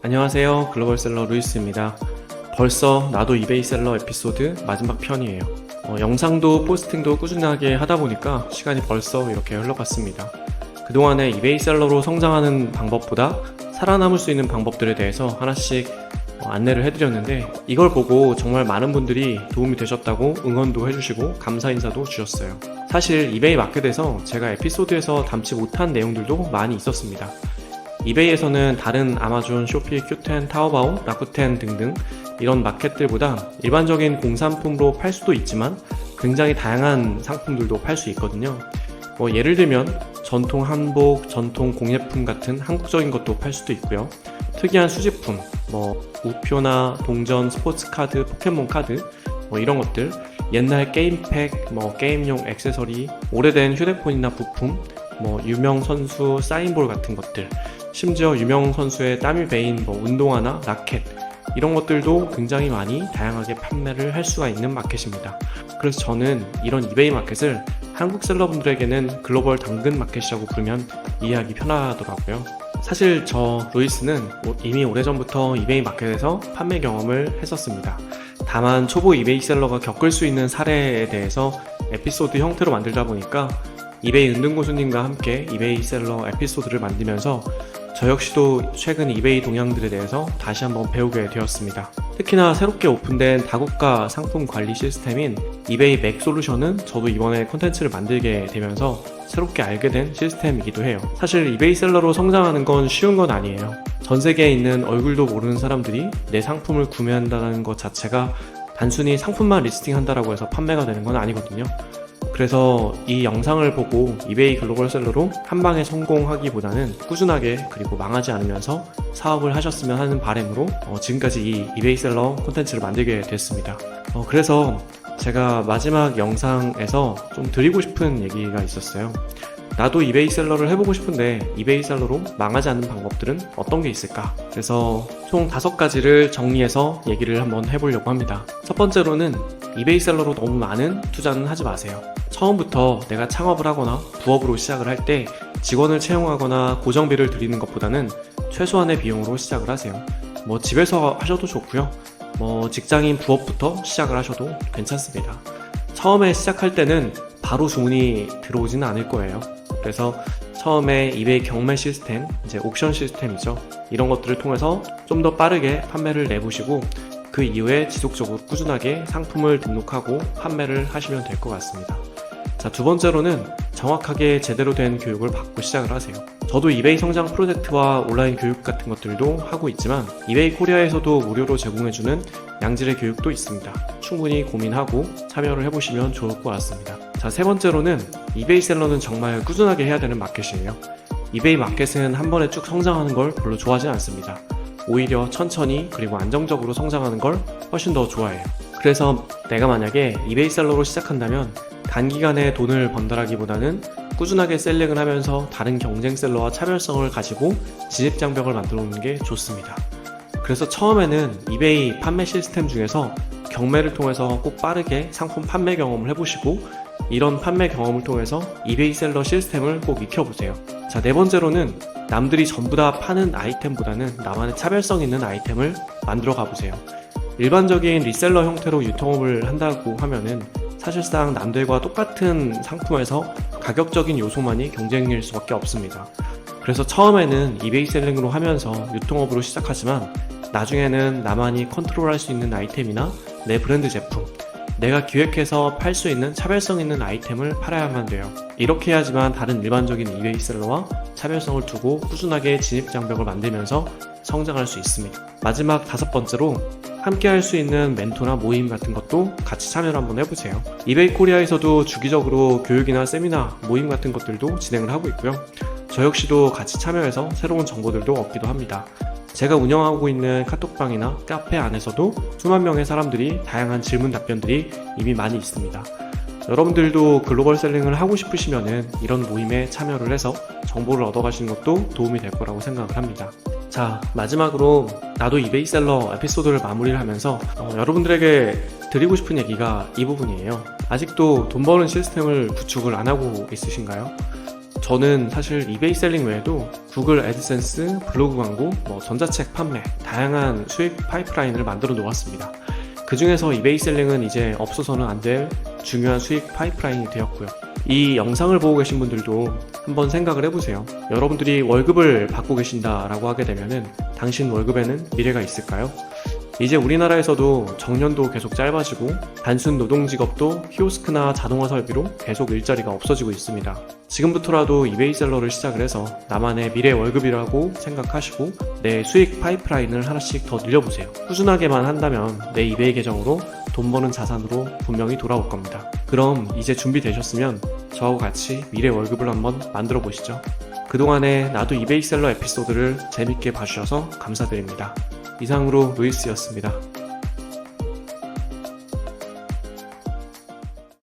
안녕하세요. 글로벌셀러 루이스입니다. 벌써 나도 이베이 셀러 에피소드 마지막 편이에요. 영상도 포스팅도 꾸준하게 하다 보니까 시간이 벌써 이렇게 흘러갔습니다. 그동안에 이베이 셀러로 성장하는 방법보다 살아남을 수 있는 방법들에 대해서 하나씩 안내를 해드렸는데, 이걸 보고 정말 많은 분들이 도움이 되셨다고 응원도 해주시고 감사 인사도 주셨어요. 사실 이베이 마켓에서 제가 에피소드에서 담지 못한 내용들도 많이 있었습니다. 이베이에서는 다른 아마존, 쇼피, 큐텐, 타오바오, 라쿠텐 등등 이런 마켓들보다 일반적인 공산품으로 팔 수도 있지만 굉장히 다양한 상품들도 팔 수 있거든요. 예를 들면 전통 한복, 전통 공예품 같은 한국적인 것도 팔 수도 있고요. 특이한 수집품, 우표나 동전, 스포츠카드, 포켓몬카드 이런 것들, 옛날 게임팩, 게임용 액세서리, 오래된 휴대폰이나 부품, 유명 선수 사인볼 같은 것들, 심지어 유명 선수의 땀이 배인 운동화나 라켓, 이런 것들도 굉장히 많이 다양하게 판매를 할 수가 있는 마켓입니다. 그래서 저는 이런 이베이 마켓을 한국 셀러분들에게는 글로벌 당근 마켓이라고 부르면 이해하기 편하더라고요. 사실 저 루이스는 이미 오래전부터 이베이 마켓에서 판매 경험을 했었습니다. 다만 초보 이베이 셀러가 겪을 수 있는 사례에 대해서 에피소드 형태로 만들다 보니까 이베이 은둔고수님과 함께 이베이 셀러 에피소드를 만들면서 저 역시도 최근 이베이 동향들에 대해서 다시 한번 배우게 되었습니다. 특히나 새롭게 오픈된 다국가 상품 관리 시스템인 이베이 맥 솔루션은 저도 이번에 콘텐츠를 만들게 되면서 새롭게 알게 된 시스템이기도 해요. 사실 이베이 셀러로 성장하는 건 쉬운 건 아니에요. 전 세계에 있는 얼굴도 모르는 사람들이 내 상품을 구매한다는 것 자체가 단순히 상품만 리스팅한다라고 해서 판매가 되는 건 아니거든요. 그래서 이 영상을 보고 이베이 글로벌 셀러로 한 방에 성공하기보다는 꾸준하게 그리고 망하지 않으면서 사업을 하셨으면 하는 바람으로 지금까지 이 이베이 셀러 콘텐츠를 만들게 됐습니다. 그래서 제가 마지막 영상에서 좀 드리고 싶은 얘기가 있었어요. 나도 이베이 셀러를 해보고 싶은데 이베이 셀러로 망하지 않는 방법들은 어떤 게 있을까? 그래서 총 5가지를 정리해서 얘기를 한번 해보려고 합니다. 첫 번째로는 이베이 셀러로 너무 많은 투자는 하지 마세요. 처음부터 내가 창업을 하거나 부업으로 시작을 할 때 직원을 채용하거나 고정비를 들이는 것보다는 최소한의 비용으로 시작을 하세요. 집에서 하셔도 좋고요. 직장인 부업부터 시작을 하셔도 괜찮습니다. 처음에 시작할 때는 바로 주문이 들어오지는 않을 거예요. 그래서 처음에 이베이 경매 시스템, 이제 옥션 시스템이죠. 이런 것들을 통해서 좀 더 빠르게 판매를 내보시고 그 이후에 지속적으로 꾸준하게 상품을 등록하고 판매를 하시면 될 것 같습니다. 자, 두 번째로는 정확하게 제대로 된 교육을 받고 시작을 하세요. 저도 이베이 성장 프로젝트와 온라인 교육 같은 것들도 하고 있지만 이베이 코리아에서도 무료로 제공해주는 양질의 교육도 있습니다. 충분히 고민하고 참여를 해보시면 좋을 것 같습니다. 자, 세 번째로는 이베이 셀러는 정말 꾸준하게 해야 되는 마켓이에요. 이베이 마켓은 한 번에 쭉 성장하는 걸 별로 좋아하지 않습니다. 오히려 천천히 그리고 안정적으로 성장하는 걸 훨씬 더 좋아해요. 그래서 내가 만약에 이베이 셀러로 시작한다면 단기간에 돈을 번다라기보다는 꾸준하게 셀링을 하면서 다른 경쟁 셀러와 차별성을 가지고 진입장벽을 만들어 놓는 게 좋습니다. 그래서 처음에는 이베이 판매 시스템 중에서 경매를 통해서 꼭 빠르게 상품 판매 경험을 해보시고 이런 판매 경험을 통해서 이베이 셀러 시스템을 꼭 익혀보세요. 자, 네 번째로는 남들이 전부 다 파는 아이템보다는 나만의 차별성 있는 아이템을 만들어 가보세요. 일반적인 리셀러 형태로 유통업을 한다고 하면은 사실상 남들과 똑같은 상품에서 가격적인 요소만이 경쟁일 수밖에 없습니다. 그래서 처음에는 이베이 셀링으로 하면서 유통업으로 시작하지만 나중에는 나만이 컨트롤할 수 있는 아이템이나 내 브랜드 제품, 내가 기획해서 팔 수 있는 차별성 있는 아이템을 팔아야만 돼요. 이렇게 해야지만 다른 일반적인 이베이 셀러와 차별성을 두고 꾸준하게 진입장벽을 만들면서 성장할 수 있습니다. 마지막 5번째로 함께 할 수 있는 멘토나 모임 같은 것도 같이 참여를 한번 해보세요. 이베이 코리아에서도 주기적으로 교육이나 세미나, 모임 같은 것들도 진행을 하고 있고요. 저 역시도 같이 참여해서 새로운 정보들도 얻기도 합니다. 제가 운영하고 있는 카톡방이나 카페 안에서도 수만 명의 사람들이 다양한 질문 답변들이 이미 많이 있습니다. 여러분들도 글로벌 셀링을 하고 싶으시면은 이런 모임에 참여를 해서 정보를 얻어가시는 것도 도움이 될 거라고 생각을 합니다. 자, 마지막으로 나도 이베이 셀러 에피소드를 마무리를 하면서 여러분들에게 드리고 싶은 얘기가 이 부분이에요. 아직도 돈 버는 시스템을 구축을 안 하고 있으신가요? 저는 사실 이베이 셀링 외에도 구글 애드센스, 블로그 광고, 전자책 판매, 다양한 수익 파이프라인을 만들어 놓았습니다. 그 중에서 이베이 셀링은 이제 없어서는 안 될 중요한 수익 파이프라인이 되었고요. 이 영상을 보고 계신 분들도 한번 생각을 해보세요. 여러분들이 월급을 받고 계신다라고 하게 되면은 당신 월급에는 미래가 있을까요? 이제 우리나라에서도 정년도 계속 짧아지고 단순 노동직업도 키오스크나 자동화 설비로 계속 일자리가 없어지고 있습니다. 지금부터라도 이베이 셀러를 시작을 해서 나만의 미래 월급이라고 생각하시고 내 수익 파이프라인을 하나씩 더 늘려보세요. 꾸준하게만 한다면 내 이베이 계정으로 돈 버는 자산으로 분명히 돌아올 겁니다. 그럼 이제 준비되셨으면 저하고 같이 미래 월급을 한번 만들어 보시죠. 그동안의 나도 이베이 셀러 에피소드를 재밌게 봐주셔서 감사드립니다. 이상으로 루이스였습니다.